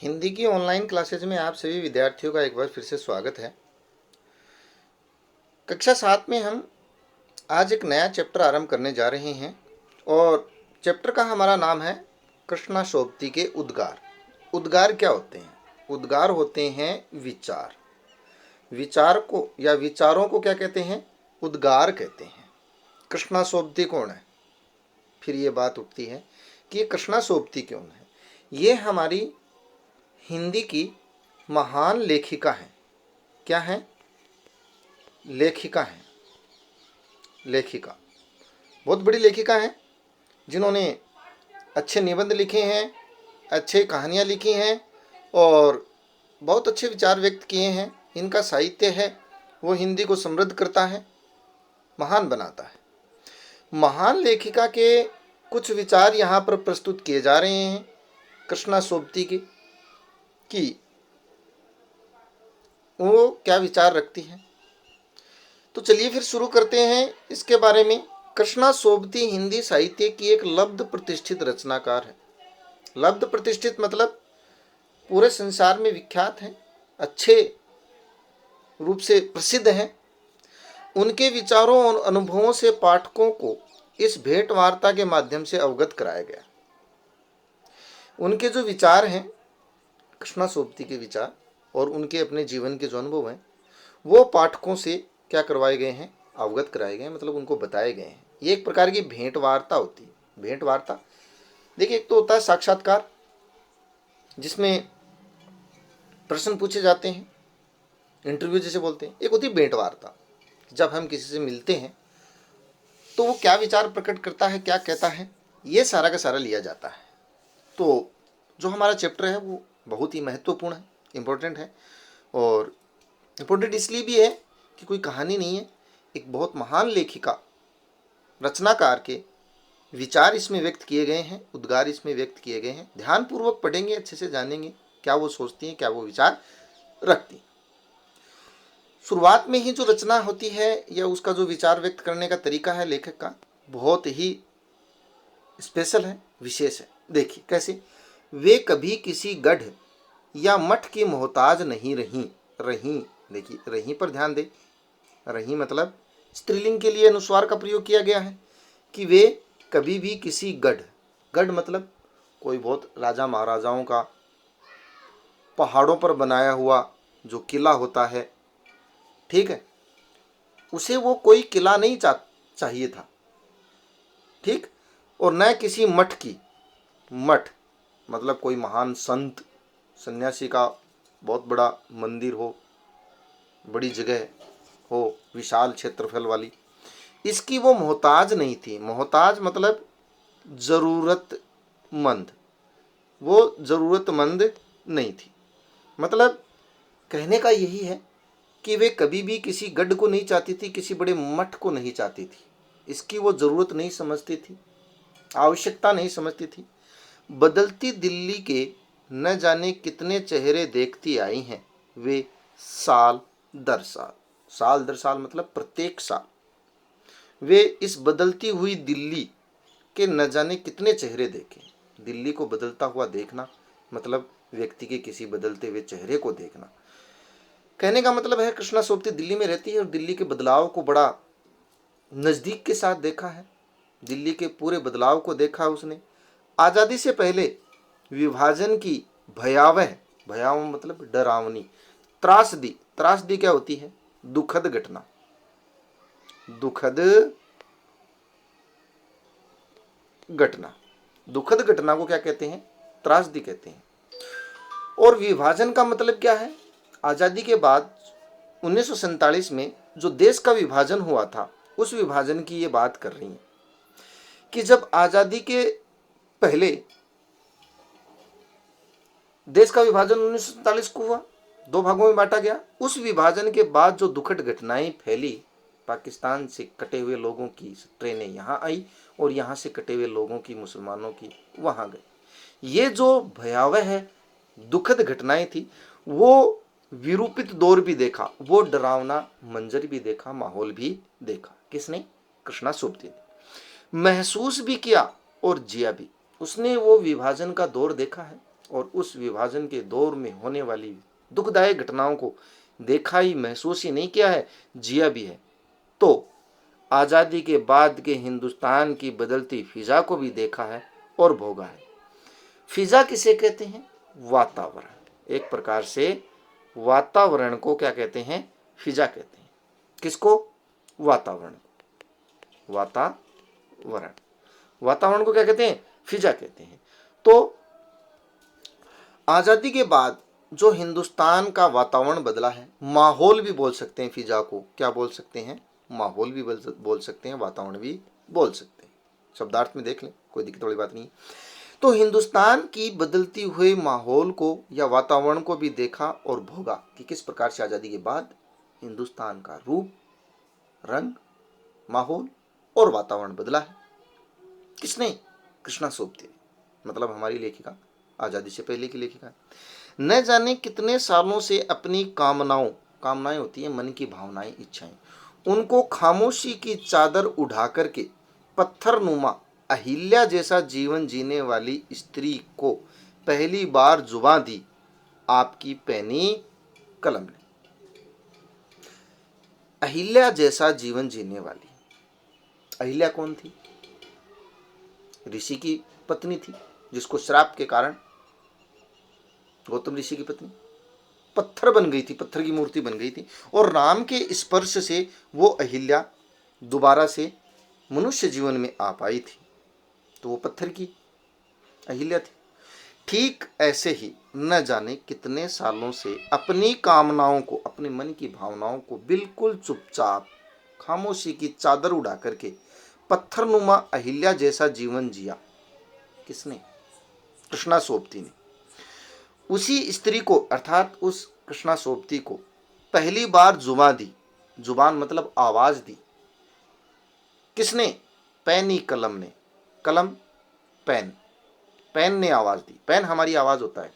हिंदी की online classes में आप सभी विद्यार्थियों का एक बार फिर से स्वागत है। कक्षा 7 में हम आज एक नया चैप्टर आरंभ करने जा रहे हैं और चैप्टर का हमारा नाम है कृष्णाशोक्ति के उद्गार। उद्गार क्या होते हैं? उद्गार होते हैं विचार। विचार को या विचारों को क्या कहते हैं? उद्गार कहते हैं। कृष्णाशोक्ति कौन है? फिर ये बात उठती है कि ये कृष्णाशोक्ति कौन है? ये हमारी हिंदी की महान लेखिका हैं। क्या हैं? लेखिका हैं। लेखिका, बहुत बड़ी लेखिका हैं जिन्होंने अच्छे निबंध लिखे हैं, अच्छे कहानियाँ लिखी हैं और बहुत अच्छे विचार व्यक्त किए हैं। इनका साहित्य है वो हिंदी को समृद्ध करता है, महान बनाता है। महान लेखिका के कुछ विचार यहाँ पर प्रस्तुत किए जा रहे हैं कृष्णाशोक्ति के, कि वो क्या विचार रखती हैं। तो चलिए फिर शुरू करते हैं इसके बारे में। कृष्णाशोक्ति हिंदी साहित्य की एक लब्ध प्रतिष्ठित रचनाकार है। लब्ध प्रतिष्ठित मतलब पूरे संसार में विख्यात हैं, अच्छे रूप से प्रसिद्ध हैं। उनके विचारों और अनुभवों से पाठकों को इस भेंट वार्ता के माध्यम से अवगत कराया गया। उनके जो विचार हैं, कृष्णाशोक्ति के विचार और उनके अपने जीवन के जो अनुभव हैं, वो पाठकों से क्या करवाए गए हैं? अवगत कराए गए हैं, मतलब उनको बताए गए हैं। ये एक प्रकार की भेंट वार्ता होती है। भेंट वार्ता देखिए, एक तो होता है साक्षात्कार जिसमें प्रश्न पूछे जाते हैं, इंटरव्यू जैसे बोलते हैं। एक होती है भेंट वार्ता, जब हम किसी से मिलते हैं तो वो क्या विचार प्रकट करता है, क्या कहता है, ये सारा का सारा लिया जाता है। तो जो हमारा चैप्टर है वो बहुत ही महत्वपूर्ण है, इम्पोर्टेंट है। और इम्पोर्टेंट इसलिए भी है कि कोई कहानी नहीं है, एक बहुत महान लेखिका रचनाकार के विचार इसमें व्यक्त किए गए हैं, उद्गार इसमें व्यक्त किए गए हैं। ध्यानपूर्वक पढ़ेंगे, अच्छे से जानेंगे क्या वो सोचती हैं, क्या वो विचार रखती हैं। शुरुआत में ही जो रचना होती है या उसका जो विचार व्यक्त करने का तरीका है लेखक का, बहुत ही स्पेशल है, विशेष है। देखिए कैसे, वे कभी किसी गढ़ या मठ की मोहताज नहीं रहीं। रहीं, देखिए रहीं पर ध्यान दें। रहीं मतलब स्त्रीलिंग के लिए अनुस्वार का प्रयोग किया गया है कि वे कभी भी किसी गढ़, गढ़ मतलब कोई बहुत राजा महाराजाओं का पहाड़ों पर बनाया हुआ जो किला होता है, ठीक है, उसे वो कोई किला नहीं चाहिए था, ठीक। और न किसी मठ की, मठ मतलब कोई महान संत सन्यासी का बहुत बड़ा मंदिर हो, बड़ी जगह हो, विशाल क्षेत्रफल वाली, इसकी वो मोहताज नहीं थी। मोहताज मतलब ज़रूरतमंद, वो ज़रूरतमंद नहीं थी। मतलब कहने का यही है कि वे कभी भी किसी गढ़ को नहीं चाहती थी, किसी बड़े मठ को नहीं चाहती थी। इसकी वो ज़रूरत नहीं समझती थी, आवश्यकता नहीं समझती थी। बदलती दिल्ली के न जाने कितने चेहरे देखती आई हैं वे साल दर साल। साल दर साल मतलब प्रत्येक साल वे इस बदलती हुई दिल्ली के न जाने कितने चेहरे देखें। दिल्ली को बदलता हुआ देखना मतलब व्यक्ति के किसी बदलते हुए चेहरे को देखना। कहने का मतलब है कृष्णाशोक्ति दिल्ली में रहती है और दिल्ली के बदलाव को बड़ा नज़दीक के साथ देखा है। दिल्ली के पूरे बदलाव को देखा उसने। आज़ादी से पहले विभाजन की भयावह, भयावह मतलब डरावनी, त्रासदी, त्रासदी क्या होती है? दुखद घटना, दुखद घटना, दुखद घटना को क्या कहते हैं? त्रासदी कहते हैं। और विभाजन का मतलब क्या है? आज़ादी के बाद 1947 में जो देश का विभाजन हुआ था, उस विभाजन की ये बात कर रही है कि जब आज़ादी के पहले देश का विभाजन 1947 को हुआ, दो भागों में बांटा गया। उस विभाजन के बाद जो दुखद घटनाएं फैली, पाकिस्तान से कटे हुए लोगों की ट्रेनें यहाँ आई और यहाँ से कटे हुए लोगों की, मुसलमानों की, वहाँ गई। ये जो भयावह है दुखद घटनाएं थी, वो विरूपित दौर भी देखा, वो डरावना मंजर भी देखा, माहौल भी देखा। किसने? कृष्णाशोक्ति ने। महसूस भी किया और जिया भी। उसने वो विभाजन का दौर देखा है, और उस विभाजन के दौर में होने वाली दुखदायक घटनाओं को देखा ही, महसूस ही नहीं किया है, जिया भी है, तो आज़ादी के बाद के हिंदुस्तान की बदलती फिजा को भी देखा है और भोगा है। फिजा किसे कहते हैं? वातावरण। एक प्रकार से वातावरण को क्या कहते हैं? फिजा कहते हैं। किसको? वातावरण। वातावरण, वातावरण को क्या कहते हैं? फिजा कहते हैं। तो आज़ादी के बाद जो हिंदुस्तान का वातावरण बदला है, माहौल भी बोल सकते हैं फिजा को। क्या बोल सकते हैं? माहौल भी बोल सकते हैं, वातावरण भी बोल सकते हैं। शब्दार्थ में देख लें, कोई दिक्कत वाली बात नहीं। तो हिंदुस्तान की बदलती हुए माहौल को या वातावरण को भी देखा और भोगा कि किस प्रकार से आज़ादी के बाद हिंदुस्तान का रूप, रंग, माहौल और वातावरण बदला है। किसने? कृष्णा सोबती, मतलब हमारी लेखिका, आज़ादी से पहले की लेखिका। न जाने कितने सालों से अपनी कामनाएं होती हैं मन की भावनाएं, इच्छाएं, उनको खामोशी की चादर उठा करके पत्थरनुमा अहिल्या जैसा जीवन जीने वाली स्त्री को पहली बार जुबां दी आपकी पैनी कलम ने। अहिल्या जैसा जीवन जीने वाली, अहिल्या कौन थी? ऋषि की पत्नी थी, जिसको श्राप के कारण, गौतम ऋषि की पत्नी पत्थर बन गई थी, पत्थर की मूर्ति बन गई थी, और राम के स्पर्श से वो अहिल्या दोबारा से मनुष्य जीवन में आ पाई थी। तो वो पत्थर की अहिल्या थी। ठीक ऐसे ही न जाने कितने सालों से अपनी कामनाओं को, अपने मन की भावनाओं को बिल्कुल चुपचाप खामोशी की चादर उड़ा करके पत्थरनुमा अहिल्या जैसा जीवन जिया। किसने? कृष्णा सोबती ने। उसी स्त्री को, अर्थात उस कृष्णा सोबती को पहली बार जुबान दी। जुबान मतलब आवाज दी। किसने? पैनी कलम ने। कलम, पेन, पेन ने आवाज दी। पेन हमारी आवाज होता है।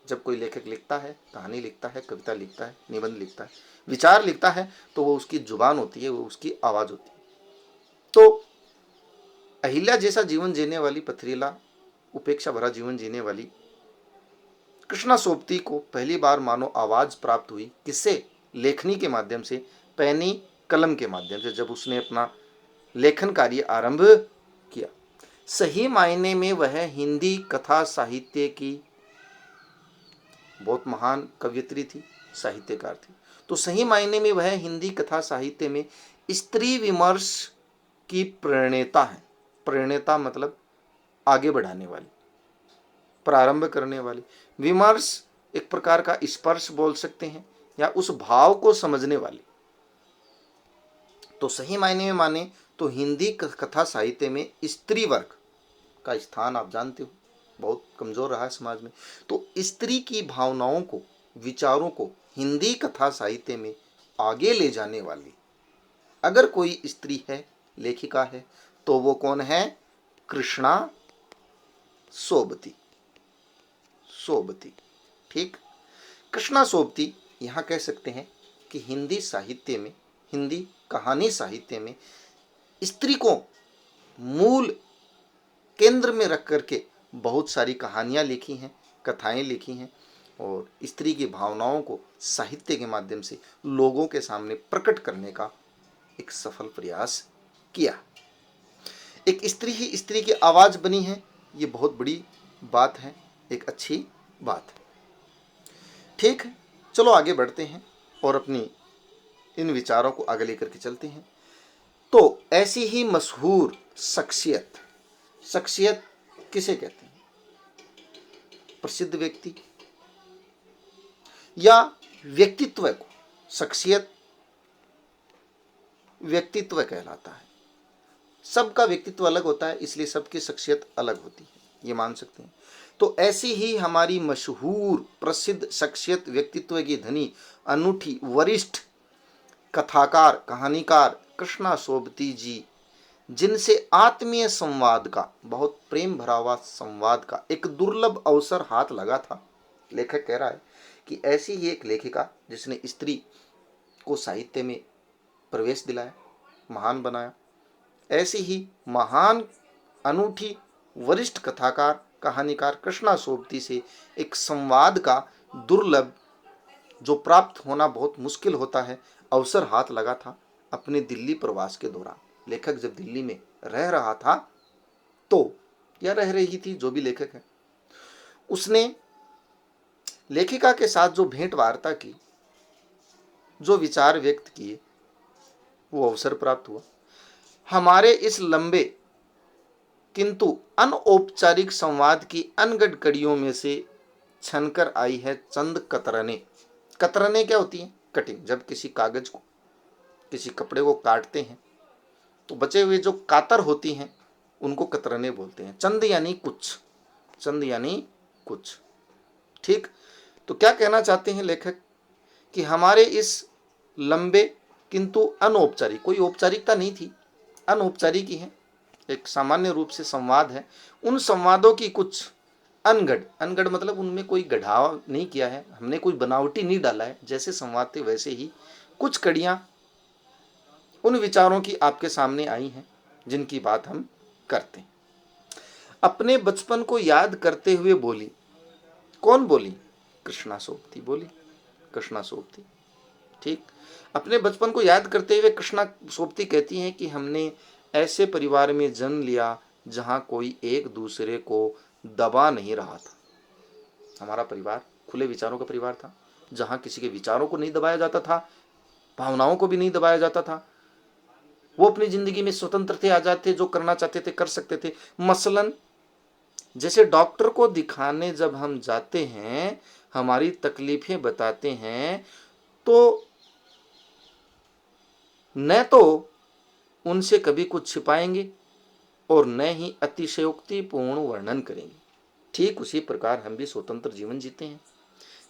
जब कोई लेखक लिखता है, कहानी लिखता है, कविता लिखता है, निबंध लिखता है, विचार लिखता है, तो वो उसकी जुबान होती है, वो उसकी आवाज होती है। तो अहिल्या जैसा जीवन जीने वाली, पथरीला उपेक्षा भरा जीवन जीने वाली कृष्णा सोबती को पहली बार मानो आवाज प्राप्त हुई। किससे? लेखनी के माध्यम से, पैनी कलम के माध्यम से, जब उसने अपना लेखन कार्य आरंभ किया। सही मायने में वह हिंदी कथा साहित्य की बहुत महान कवियत्री थी, साहित्यकार थी। तो सही मायने में वह हिंदी कथा साहित्य में स्त्री विमर्श की प्रणेता है। प्रणेता मतलब आगे बढ़ाने वाली, प्रारंभ करने वाली। विमर्श एक प्रकार का स्पर्श बोल सकते हैं, या उस भाव को समझने वाली। तो सही मायने में माने तो हिंदी कथा साहित्य में स्त्री वर्ग का स्थान आप जानते हो बहुत कमजोर रहा है समाज में। तो स्त्री की भावनाओं को, विचारों को हिंदी कथा साहित्य में आगे ले जाने वाली अगर कोई स्त्री है, लेखिका है, तो वो कौन है? कृष्णा सोबती। सोबती, ठीक। कृष्णा सोबती, यहाँ कह सकते हैं कि हिंदी साहित्य में, हिंदी कहानी साहित्य में स्त्री को मूल केंद्र में रख करके बहुत सारी कहानियाँ लिखी हैं, कथाएं लिखी हैं, और स्त्री की भावनाओं को साहित्य के माध्यम से लोगों के सामने प्रकट करने का एक सफल प्रयास किया। एक स्त्री ही स्त्री की आवाज़ बनी है, ये बहुत बड़ी बात है, एक अच्छी बात है। ठीक है, चलो आगे बढ़ते हैं और अपनी इन विचारों को आगे लेकर के चलते हैं। तो ऐसी ही मशहूर शख्सियत, शख्सियत किसे कहते हैं? प्रसिद्ध व्यक्ति या व्यक्तित्व को। शख्सियत व्यक्तित्व कहलाता है। सबका व्यक्तित्व अलग होता है, इसलिए सबकी शख्सियत अलग होती है, ये मान सकते हैं। तो ऐसी ही हमारी मशहूर प्रसिद्ध शख्सियत, व्यक्तित्व की धनी, अनूठी, वरिष्ठ कथाकार, कहानीकार कृष्णा सोबती जी, जिनसे आत्मीय संवाद का, बहुत प्रेम भरा हुआ संवाद का एक दुर्लभ अवसर हाथ लगा था। लेखक कह रहा है कि ऐसी ही एक लेखिका जिसने स्त्री को साहित्य में प्रवेश दिलाया, महान बनाया, ऐसी ही महान, अनूठी, वरिष्ठ कथाकार कहानीकार कृष्णा सोबती से एक संवाद का दुर्लभ, जो प्राप्त होना बहुत मुश्किल होता है, अवसर हाथ लगा था अपने दिल्ली प्रवास के दौरान। लेखक जब दिल्ली में रह रहा था तो, या रह रही थी, जो भी लेखक है, उसने लेखिका के साथ जो भेंट वार्ता की, जो विचार व्यक्त किए, वो अवसर प्राप्त हुआ। हमारे इस लंबे किंतु अनौपचारिक संवाद की अनगढ़ कड़ियों में से छनकर आई है चंद कतरने। कतरने क्या होती है? कटिंग। जब किसी कागज को, किसी कपड़े को काटते हैं तो बचे हुए जो कातर होती हैं उनको कतरने बोलते हैं। चंद यानी कुछ, चंद यानी कुछ। ठीक। तो क्या कहना चाहते हैं लेखक कि हमारे इस लंबे किंतु अनौपचारिक, कोई औपचारिकता नहीं थी, अनौपचारिक ही है, एक सामान्य रूप से संवाद है, उन संवादों की कुछ अनगढ़, अनगढ़ मतलब उनमें कोई गढ़ाव नहीं किया है, हमने कोई बनावटी नहीं डाला है, जैसे संवाद थे वैसे ही कुछ कड़ियां उन विचारों की आपके सामने आई हैं जिनकी बात हम करते हैं। अपने बचपन को याद करते हुए बोली। कौन बोली? कृष्णा सोबती बोली, कृष्णा सोबती। ठीक। अपने बचपन को याद करते हुए कृष्णा सोबती कहती हैं कि हमने ऐसे परिवार में जन्म लिया जहां कोई एक दूसरे को दबा नहीं रहा था। हमारा परिवार खुले विचारों का परिवार था, जहां किसी के विचारों को नहीं दबाया जाता था, भावनाओं को भी नहीं दबाया जाता था। वो अपनी जिंदगी में स्वतंत्र थे, आजाद थे, जो करना चाहते थे कर सकते थे। मसलन जैसे डॉक्टर को दिखाने जब हम जाते हैं, हमारी तकलीफें बताते हैं, तो न तो उनसे कभी कुछ छिपाएंगे और न ही अतिशयोक्तिपूर्ण वर्णन करेंगे। ठीक उसी प्रकार हम भी स्वतंत्र जीवन जीते हैं।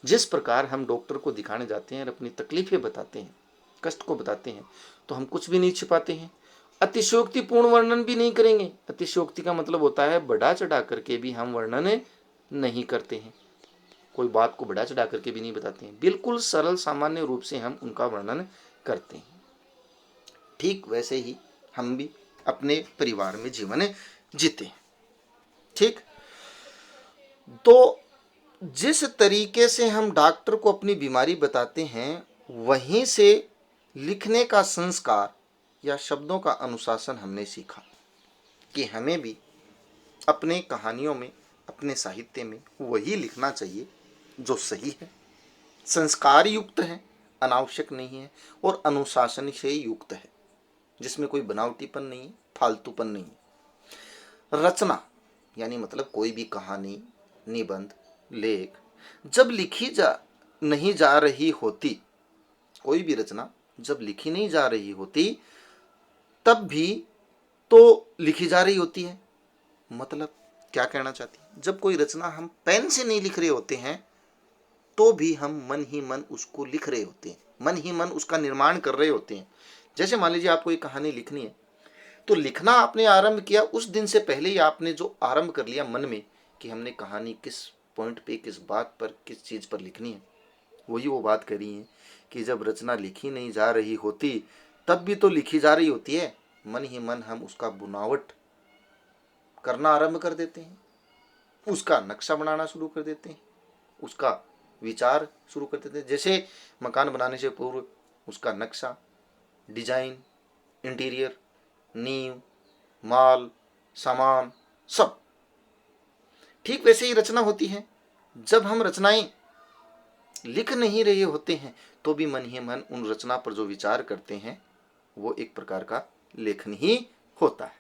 जिस प्रकार हम डॉक्टर को दिखाने जाते हैं और अपनी तकलीफें बताते हैं, कष्ट को बताते हैं, तो हम कुछ भी नहीं छिपाते हैं, अतिशयोक्तिपूर्ण वर्णन भी नहीं करेंगे। अतिशयोक्ति का मतलब होता है बढ़ा चढ़ा करके भी हम वर्णन नहीं करते हैं, कोई बात को बढ़ा चढ़ा करके भी नहीं बताते हैं, बिल्कुल सरल सामान्य रूप से हम उनका वर्णन करते हैं। ठीक वैसे ही हम भी अपने परिवार में जीवन जीते हैं। ठीक। तो जिस तरीके से हम डॉक्टर को अपनी बीमारी बताते हैं, वहीं से लिखने का संस्कार या शब्दों का अनुशासन हमने सीखा कि हमें भी अपने कहानियों में, अपने साहित्य में वही लिखना चाहिए जो सही है, संस्कार युक्त है, अनावश्यक नहीं है और अनुशासन से युक्त है, जिसमें कोई बनावटीपन नहीं है, फालतूपन नहीं है। रचना यानी मतलब कोई भी कहानी, निबंध, लेख जब लिखी नहीं जा रही होती, कोई भी रचना जब लिखी नहीं जा रही होती, तब भी तो लिखी जा रही होती है। मतलब क्या कहना चाहती है? जब कोई रचना हम पेन से नहीं लिख रहे होते हैं, तो भी हम मन ही मन उसको लिख रहे होते हैं, मन ही मन उसका निर्माण कर रहे होते हैं। जैसे मान लीजिए आपको एक कहानी लिखनी है, तो लिखना आपने आरंभ किया, उस दिन से पहले ही आपने जो आरंभ कर लिया मन में कि हमने कहानी किस पॉइंट पे, किस बात पर, किस चीज़ पर लिखनी है, वही वो बात करी है कि जब रचना लिखी नहीं जा रही होती, तब भी तो लिखी जा रही होती है। मन ही मन हम उसका बुनावट करना आरंभ कर देते हैं, उसका नक्शा बनाना शुरू कर देते हैं, उसका विचार शुरू कर देते हैं। जैसे मकान बनाने से पूर्व उसका नक्शा, डिजाइन, इंटीरियर, नींव, माल, सामान, सब। ठीक वैसे ही रचना होती है। जब हम रचनाएं लिख नहीं रहे होते हैं, तो भी मन ही मन उन रचना पर जो विचार करते हैं, वो एक प्रकार का लेखन ही होता है।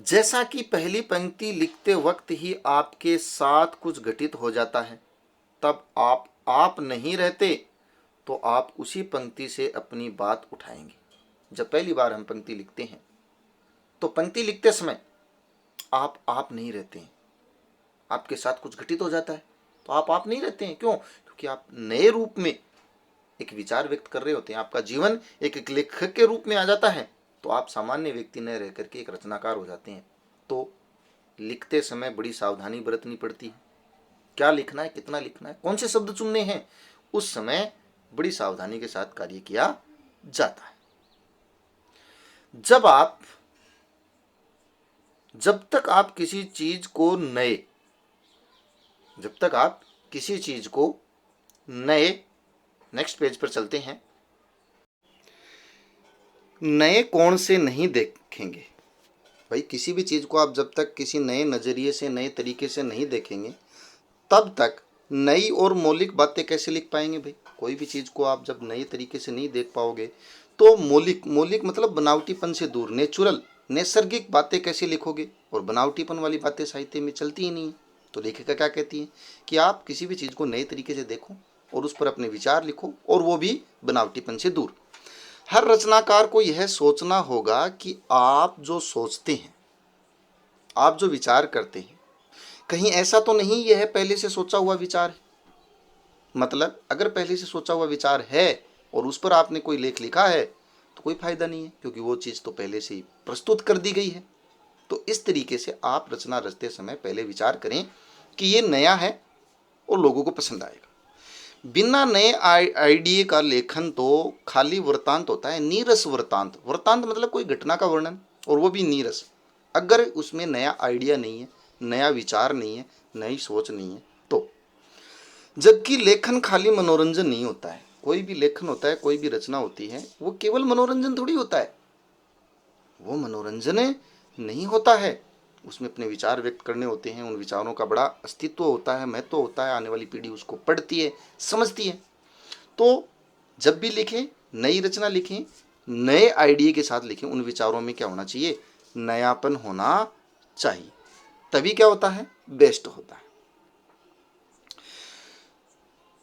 जैसा कि पहली पंक्ति लिखते वक्त ही आपके साथ कुछ घटित हो जाता है, तब आप नहीं रहते तो आप उसी पंक्ति से अपनी बात उठाएंगे। जब पहली बार हम पंक्ति लिखते हैं, तो पंक्ति लिखते समय आप नहीं रहते हैं, आपके साथ कुछ घटित हो जाता है, तो आप नहीं रहते हैं। क्यों? क्योंकि आप नए रूप में एक विचार व्यक्त कर रहे होते हैं, आपका जीवन एक लेखक के रूप में आ जाता है, तो आप सामान्य व्यक्ति न रह करके एक रचनाकार हो जाते हैं। तो लिखते समय बड़ी सावधानी बरतनी पड़ती है, क्या लिखना है, कितना लिखना है, कौन से शब्द चुनने हैं, उस समय बड़ी सावधानी के साथ कार्य किया जाता है। जब आप जब तक आप किसी चीज को नए जब तक आप किसी चीज को नए नेक्स्ट पेज पर चलते हैं, नए कोण से नहीं देखेंगे। भाई किसी भी चीज को आप जब तक किसी नए नजरिए से, नए तरीके से नहीं देखेंगे, तब तक नई और मौलिक बातें कैसे लिख पाएंगे। भाई कोई भी चीज को आप जब नए तरीके से नहीं देख पाओगे तो मौलिक मौलिक मतलब बनावटीपन से दूर, नेचुरल नैसर्गिक बातें कैसे लिखोगे। और बनावटीपन वाली बातें साहित्य में चलती ही नहीं है। तो लेखिका क्या कहती है कि आप किसी भी चीज को नए तरीके से देखो और उस पर अपने विचार लिखो, और वो भी बनावटीपन से दूर। हर रचनाकार को यह सोचना होगा कि आप जो सोचते हैं, आप जो विचार करते हैं, कहीं ऐसा तो नहीं यह पहले से सोचा हुआ विचार है। मतलब अगर पहले से सोचा हुआ विचार है और उस पर आपने कोई लेख लिखा है तो कोई फायदा नहीं है, क्योंकि वो चीज़ तो पहले से ही प्रस्तुत कर दी गई है। तो इस तरीके से आप रचना रचते समय पहले विचार करें कि ये नया है और लोगों को पसंद आएगा। बिना नए आइडिया का लेखन तो खाली वृत्तांत होता है, नीरस वृत्तांत। वृत्तांत मतलब कोई घटना का वर्णन, और वो भी नीरस। अगर उसमें नया आइडिया नहीं है, नया विचार नहीं है, नई सोच नहीं है तो। जबकि लेखन खाली मनोरंजन नहीं होता है। कोई भी लेखन होता है, कोई भी रचना होती है, वो केवल मनोरंजन थोड़ी होता है। वो मनोरंजन नहीं होता है, उसमें अपने विचार व्यक्त करने होते हैं। उन विचारों का बड़ा अस्तित्व होता है, महत्व होता है। आने वाली पीढ़ी उसको पढ़ती है, समझती है। तो जब भी लिखें, नई रचना लिखें, नए आइडिया के साथ लिखें। उन विचारों में क्या होना चाहिए, नयापन होना चाहिए। तभी क्या होता है, बेस्ट होता है।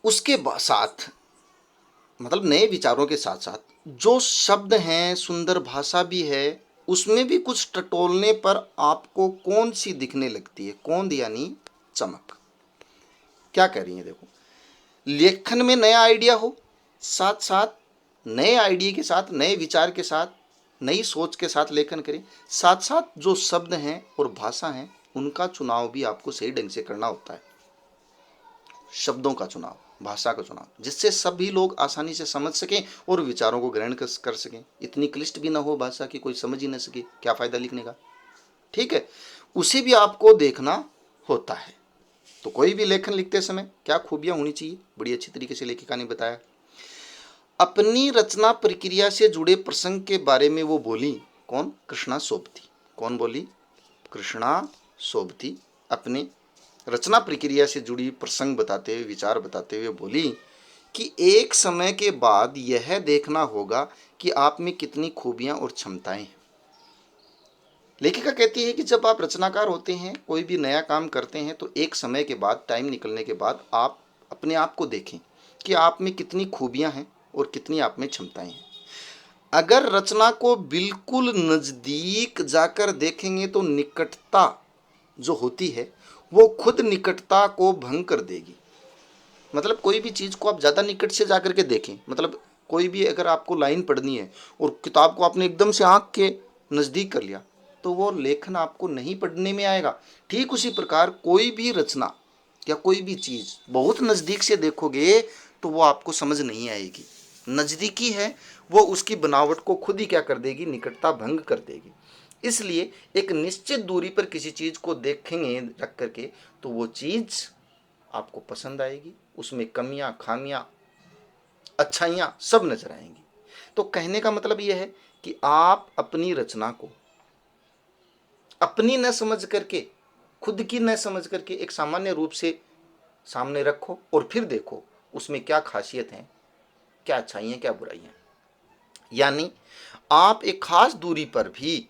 उसके साथ मतलब नए विचारों के साथ साथ जो शब्द हैं, सुंदर भाषा भी है, उसमें भी कुछ टटोलने पर आपको कौन सी दिखने लगती है। कौन यानी चमक। क्या कह रही है, देखो, लेखन में नया आइडिया हो, साथ साथ नए आइडिया के साथ, नए विचार के साथ, नई सोच के साथ लेखन करें। साथ साथ जो शब्द हैं और भाषा हैं, उनका चुनाव भी आपको सही ढंग से करना होता है। शब्दों का चुनाव, भाषा का चुनाव, जिससे सभी लोग आसानी से समझ सकें और विचारों को ग्रहण कर सकें। इतनी क्लिष्ट भी ना हो भाषा की कोई समझ ही ना सके, क्या फायदा लिखने का। ठीक है, उसे भी आपको देखना होता है। तो कोई भी लेखन लिखते समय क्या खूबियां होनी चाहिए, बड़ी अच्छी तरीके से लेखिका ने बताया। अपनी रचना प्रक्रिया से जुड़े प्रसंग के बारे में वो बोली। कौन, कृष्णा सोबती। कौन बोली, कृष्णा सोबती। अपने रचना प्रक्रिया से जुड़ी प्रसंग बताते हुए, विचार बताते हुए बोली कि एक समय के बाद यह देखना होगा कि आप में कितनी खूबियां और क्षमताएं हैं। लेखिका कहती है कि जब आप रचनाकार होते हैं, कोई भी नया काम करते हैं, तो एक समय के बाद, टाइम निकलने के बाद आप अपने आप को देखें कि आप में कितनी खूबियां हैं और कितनी आप में क्षमताएं हैं। अगर रचना को बिल्कुल नज़दीक जाकर देखेंगे तो निकटता जो होती है वो खुद निकटता को भंग कर देगी। मतलब कोई भी चीज़ को आप ज़्यादा निकट से जाकर के देखें, मतलब कोई भी अगर आपको लाइन पढ़नी है और किताब को आपने एकदम से आँख के नज़दीक कर लिया, तो वो लेखन आपको नहीं पढ़ने में आएगा। ठीक उसी प्रकार कोई भी रचना या कोई भी चीज़ बहुत नज़दीक से देखोगे तो वो आपको समझ नहीं आएगी। नज़दीकी है वो उसकी बनावट को खुद ही क्या कर देगी, निकटता भंग कर देगी। इसलिए एक निश्चित दूरी पर किसी चीज़ को देखेंगे रख करके तो वो चीज़ आपको पसंद आएगी। उसमें कमियां, खामियां, अच्छाइयाँ सब नजर आएंगी। तो कहने का मतलब यह है कि आप अपनी रचना को अपनी न समझ करके, खुद की न समझ करके एक सामान्य रूप से सामने रखो और फिर देखो उसमें क्या खासियत है, क्या अच्छाइयाँ, क्या बुराइयाँ। यानी आप एक खास दूरी पर भी,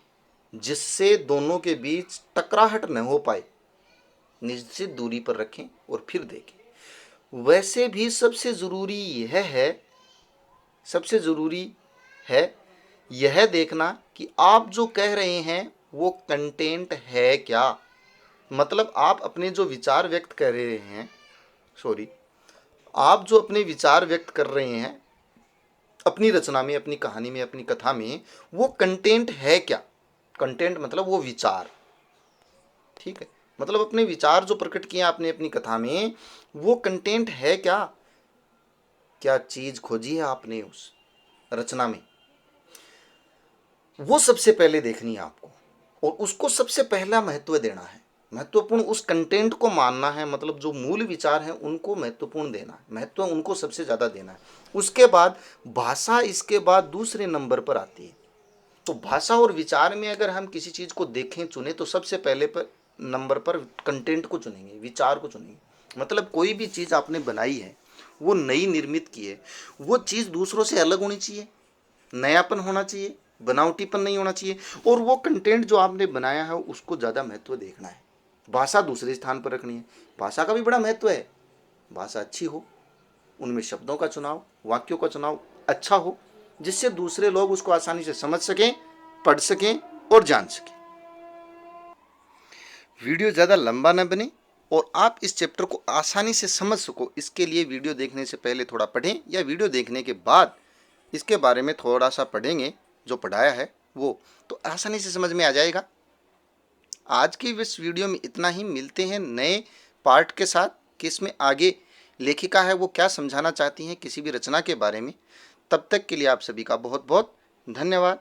जिससे दोनों के बीच टकराहट न हो पाए, निश्चित दूरी पर रखें और फिर देखें। वैसे भी सबसे ज़रूरी है यह देखना कि आप जो कह रहे हैं वो कंटेंट है क्या। मतलब आप अपने जो विचार व्यक्त कर रहे हैं, आप जो अपने विचार व्यक्त कर रहे हैं अपनी रचना में, अपनी कहानी में, अपनी कथा में, वो कंटेंट है क्या। कंटेंट मतलब वो विचार। ठीक है, मतलब अपने विचार जो प्रकट किए आपने अपनी कथा में, वो कंटेंट है क्या। क्या चीज खोजी है आपने उस रचना में, वो सबसे पहले देखनी है आपको। और उसको सबसे पहला महत्व देना है, महत्वपूर्ण उस कंटेंट को मानना है, मतलब जो मूल विचार हैं उनको महत्वपूर्ण देना है, महत्व उनको सबसे ज़्यादा देना है। उसके बाद भाषा इसके बाद दूसरे नंबर पर आती है। तो भाषा और विचार में अगर हम किसी चीज़ को देखें चुने तो सबसे पहले पर नंबर पर कंटेंट को चुनेंगे, विचार को चुनेंगे। मतलब कोई भी चीज़ आपने बनाई है, वो नई निर्मित की है, वो चीज़ दूसरों से अलग होनी चाहिए, नयापन होना चाहिए, बनावटीपन नहीं होना चाहिए। और वो कंटेंट जो आपने बनाया है उसको ज़्यादा महत्व देखना है। भाषा दूसरे स्थान पर रखनी है। भाषा का भी बड़ा महत्व है। भाषा अच्छी हो, उनमें शब्दों का चुनाव, वाक्यों का चुनाव अच्छा हो, जिससे दूसरे लोग उसको आसानी से समझ सकें, पढ़ सकें और जान सकें। वीडियो ज़्यादा लंबा न बने और आप इस चैप्टर को आसानी से समझ सको, इसके लिए वीडियो देखने से पहले थोड़ा पढ़ें, या वीडियो देखने के बाद इसके बारे में थोड़ा सा पढ़ेंगे जो पढ़ाया है वो, तो आसानी से समझ में आ जाएगा। आज की इस वीडियो में इतना ही। मिलते हैं नए पार्ट के साथ कि इसमें आगे लेखिका है वो क्या समझाना चाहती हैं किसी भी रचना के बारे में। तब तक के लिए आप सभी का बहुत बहुत धन्यवाद।